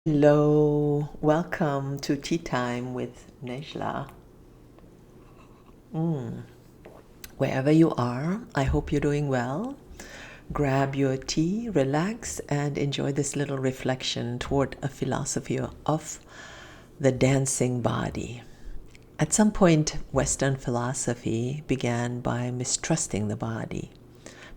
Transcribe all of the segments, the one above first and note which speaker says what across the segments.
Speaker 1: Hello, welcome to Tea Time with Nejla. Wherever you are, I hope you're doing well. Grab your tea, relax, and enjoy this little reflection toward a philosophy of the dancing body. At some point, Western philosophy began by mistrusting the body.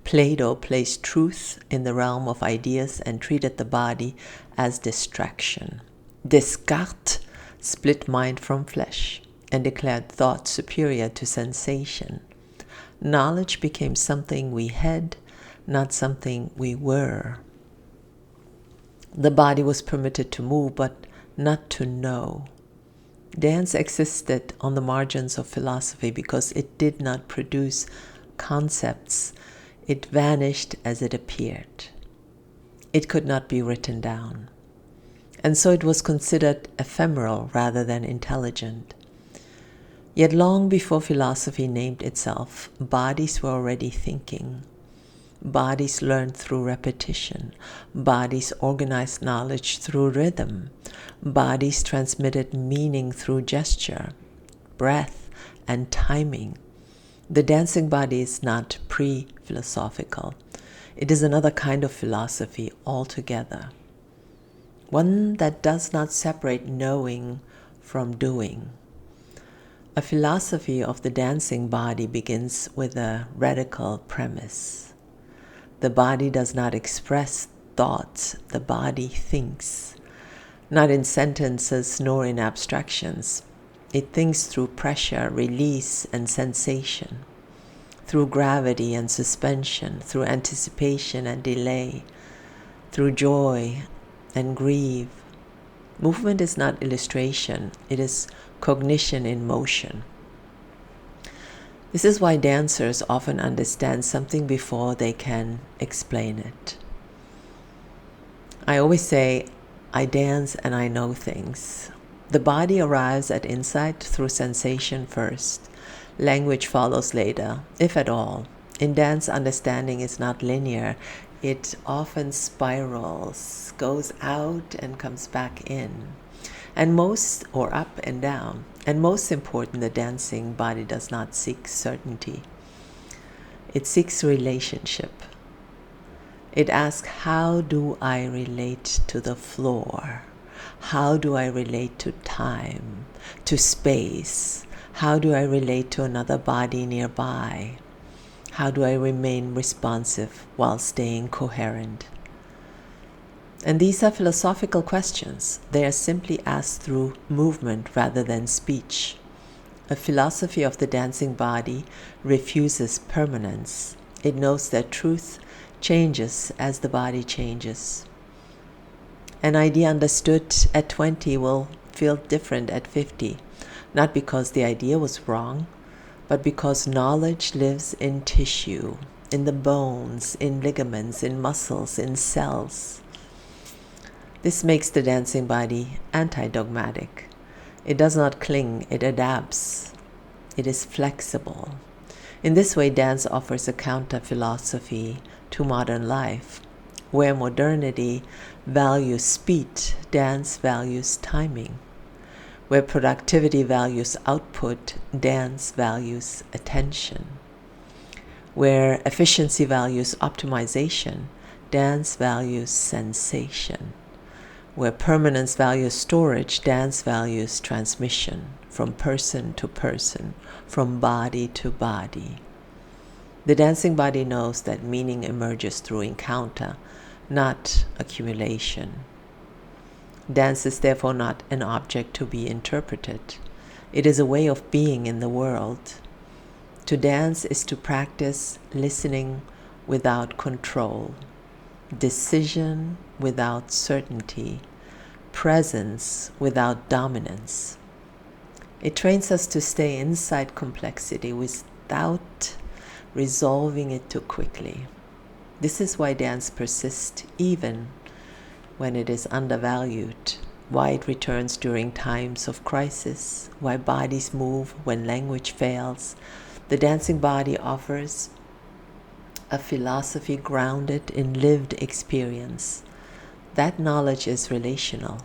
Speaker 1: Plato placed truth in the realm of ideas and treated the body as distraction. Descartes split mind from flesh and declared thought superior to sensation. Knowledge became something we had, not something we were. The body was permitted to move, but not to know. Dance existed on the margins of philosophy because it did not produce concepts. It vanished as it appeared. It could not be written down. And so it was considered ephemeral rather than intelligent. Yet long before philosophy named itself, bodies were already thinking. Bodies learned through repetition. Bodies organized knowledge through rhythm. Bodies transmitted meaning through gesture, breath, and timing. The dancing body is not pre-philosophical. It is another kind of philosophy altogether. One that does not separate knowing from doing. A philosophy of the dancing body begins with a radical premise. The body does not express thoughts, the body thinks. Not in sentences nor in abstractions. It thinks through pressure, release, and sensation, through gravity and suspension, through anticipation and delay, through joy and grief. Movement is not illustration, it is cognition in motion. This is why dancers often understand something before they can explain it. I always say, I dance and I know things. The body arrives at insight through sensation first. Language follows later, if at all. In dance, understanding is not linear. It often spirals, goes out and comes back in. Or up and down. And most important, the dancing body does not seek certainty. It seeks relationship. It asks, how do I relate to the floor? How do I relate to time, to space? How do I relate to another body nearby? How do I remain responsive while staying coherent? And these are philosophical questions. They are simply asked through movement rather than speech. A philosophy of the dancing body refuses permanence. It knows that truth changes as the body changes. An idea understood at 20 will feel different at 50, not because the idea was wrong, but because knowledge lives in tissue, in the bones, in ligaments, in muscles, in cells. This makes the dancing body anti-dogmatic. It does not cling, it adapts. It is flexible. In this way, dance offers a counter-philosophy to modern life. Where modernity values speed, dance values timing. Where productivity values output, dance values attention. Where efficiency values optimization, dance values sensation. Where permanence values storage, dance values transmission from person to person, from body to body. The dancing body knows that meaning emerges through encounter, not accumulation. Dance is therefore not an object to be interpreted. It is a way of being in the world. To dance is to practice listening without control, decision without certainty, presence without dominance. It trains us to stay inside complexity without resolving it too quickly. This is why dance persists even when it is undervalued, why it returns during times of crisis, why bodies move when language fails. The dancing body offers a philosophy grounded in lived experience. That knowledge is relational.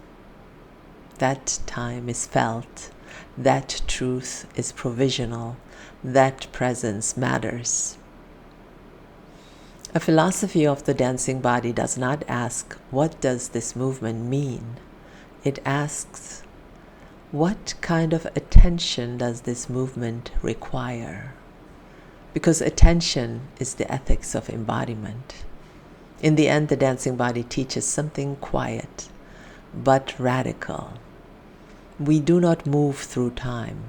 Speaker 1: That time is felt. That truth is provisional. That presence matters. A philosophy of the dancing body does not ask, what does this movement mean? It asks, what kind of attention does this movement require? Because attention is the ethics of embodiment. In the end, the dancing body teaches something quiet, but radical. We do not move through time.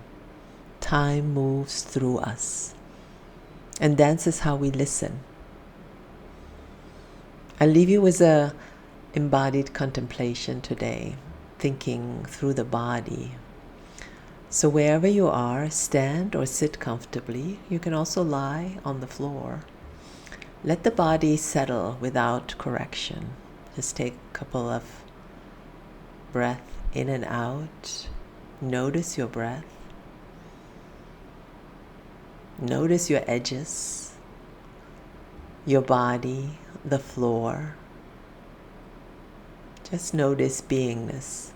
Speaker 1: Time moves through us. And dance is how we listen. I'll leave you with a embodied contemplation today, thinking through the body. So wherever you are, stand or sit comfortably. You can also lie on the floor. Let the body settle without correction. Just take a couple of breaths in and out. Notice your breath. Notice your edges, your body, the floor. Just notice beingness.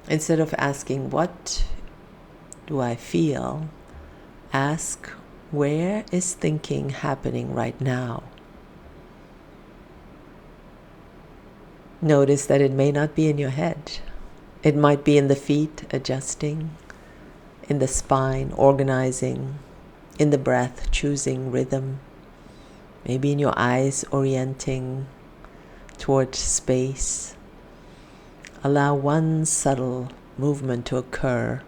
Speaker 1: Instead of asking, what do I feel? Ask, where is thinking happening right now? Notice that it may not be in your head. It might be in the feet, adjusting, in the spine, organizing, in the breath, choosing rhythm, maybe in your eyes, orienting toward space. Allow one subtle movement to occur,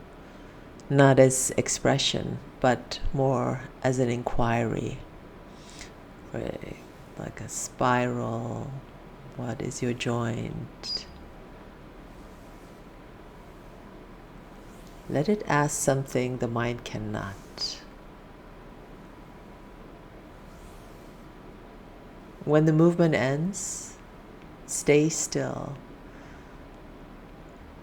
Speaker 1: not as expression, but more as an inquiry. Like a spiral. What is your joint? Let it ask something the mind cannot. When the movement ends, stay still.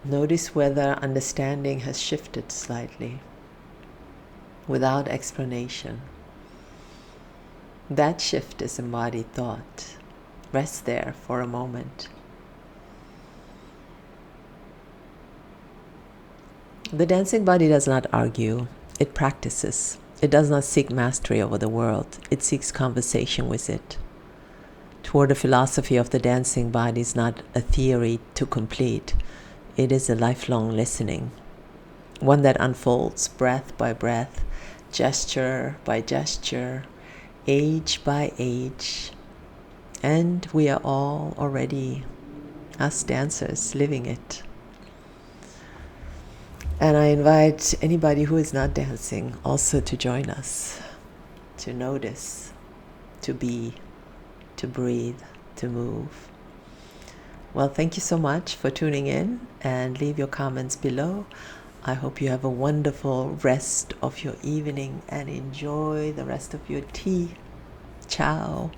Speaker 1: Notice whether understanding has shifted slightly, without explanation. That shift is embodied thought. Rest there for a moment. The dancing body does not argue, it practices. It does not seek mastery over the world, it seeks conversation with it. Toward the philosophy of the dancing body is not a theory to complete. It is a lifelong listening, one that unfolds breath by breath, gesture by gesture, age by age. And we are all already, us dancers, living it. And I invite anybody who is not dancing also to join us, to notice, to be, to breathe, to move. Well, thank you so much for tuning in, and leave your comments below. I hope you have a wonderful rest of your evening and enjoy the rest of your tea. Ciao.